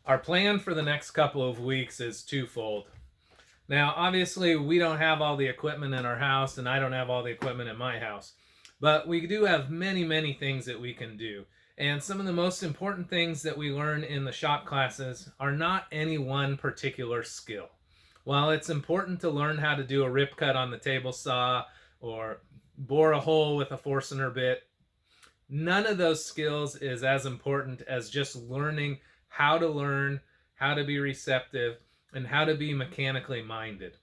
Our plan for the next couple of weeks is twofold. Now, obviously, we don't have all the equipment in our house, and I don't have all the equipment in my house, but we do have many, many things that we can do. And some of the most important things that we learn in the shop classes are not any one particular skill. While it's important to learn how to do a rip cut on the table saw or bore a hole with a Forstner bit, none of those skills is as important as just learn, how to be receptive, and how to be mechanically minded.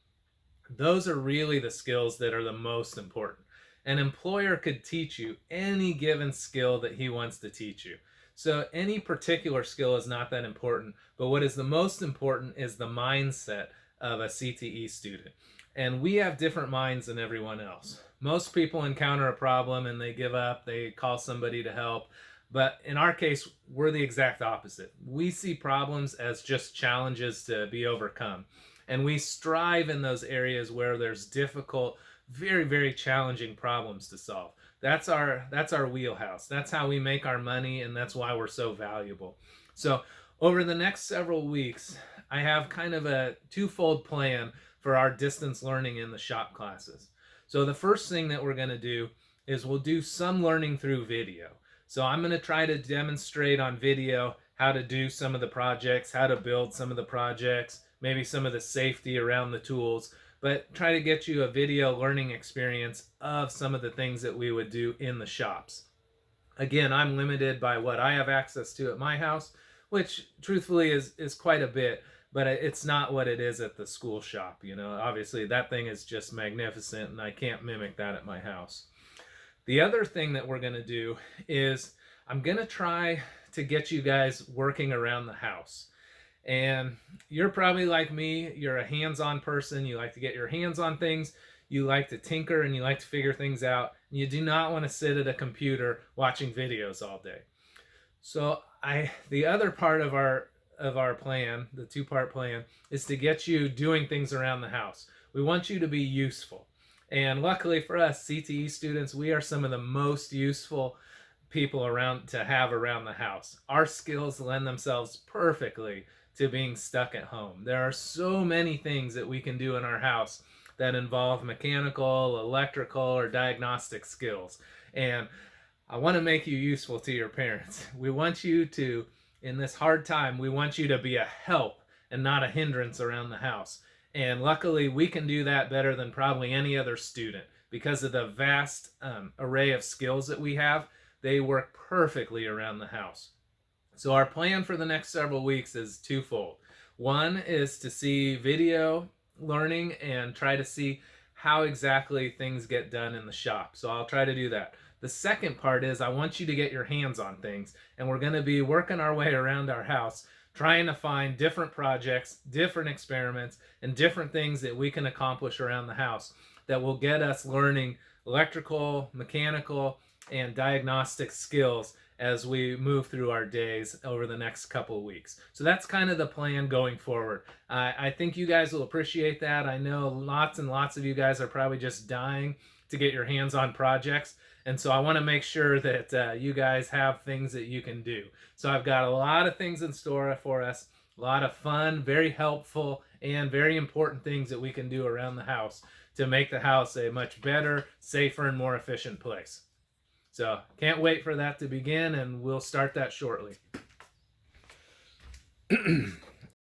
Those are really the skills that are the most important. An employer could teach you any given skill that he wants to teach you. So any particular skill is not that important, but what is the most important is the mindset of a CTE student. And we have different minds than everyone else. Most people encounter a problem and they give up, they call somebody to help. But in our case, we're the exact opposite. We see problems as just challenges to be overcome. And we strive in those areas where there's difficult, very, very challenging problems to solve. That's our wheelhouse. That's how we make our money, and that's why we're so valuable. So over the next several weeks, I have kind of a twofold plan for our distance learning in the shop classes. So the first thing that we're going to do is we'll do some learning through video. So I'm going to try to demonstrate on video how to do some of the projects, how to build some of the projects, maybe some of the safety around the tools, but try to get you a video learning experience of some of the things that we would do in the shops. Again, I'm limited by what I have access to at my house, which truthfully is quite a bit, but it's not what it is at the school shop. Obviously that thing is just magnificent and I can't mimic that at my house. The other thing that we're going to do is I'm going to try to get you guys working around the house. And you're probably like me, you're a hands-on person, you like to get your hands on things, you like to tinker and you like to figure things out. You do not want to sit at a computer watching videos all day. So the other part of our plan, the two-part plan, is to get you doing things around the house. We want you to be useful. And luckily for us CTE students, we are some of the most useful people around to have around the house. Our skills lend themselves perfectly to being stuck at home. There are so many things that we can do in our house that involve mechanical, electrical, or diagnostic skills. And I want to make you useful to your parents. We want you to, in this hard time, we want you to be a help and not a hindrance around the house. And luckily, we can do that better than probably any other student because of the vast array of skills that we have. They work perfectly around the house. So our plan for the next several weeks is twofold. One is to see video learning and try to see how exactly things get done in the shop. So I'll try to do that. The second part is I want you to get your hands on things, and we're going to be working our way around our house trying to find different projects, different experiments, and different things that we can accomplish around the house that will get us learning electrical, mechanical, and diagnostic skills as we move through our days over the next couple of weeks. So that's kind of the plan going forward. I think you guys will appreciate that. I know lots and lots of you guys are probably just dying to get your hands on projects. And so I want to make sure that you guys have things that you can do. So I've got a lot of things in store for us, a lot of fun, very helpful, and very important things that we can do around the house to make the house a much better, safer, and more efficient place. So can't wait for that to begin, and we'll start that shortly.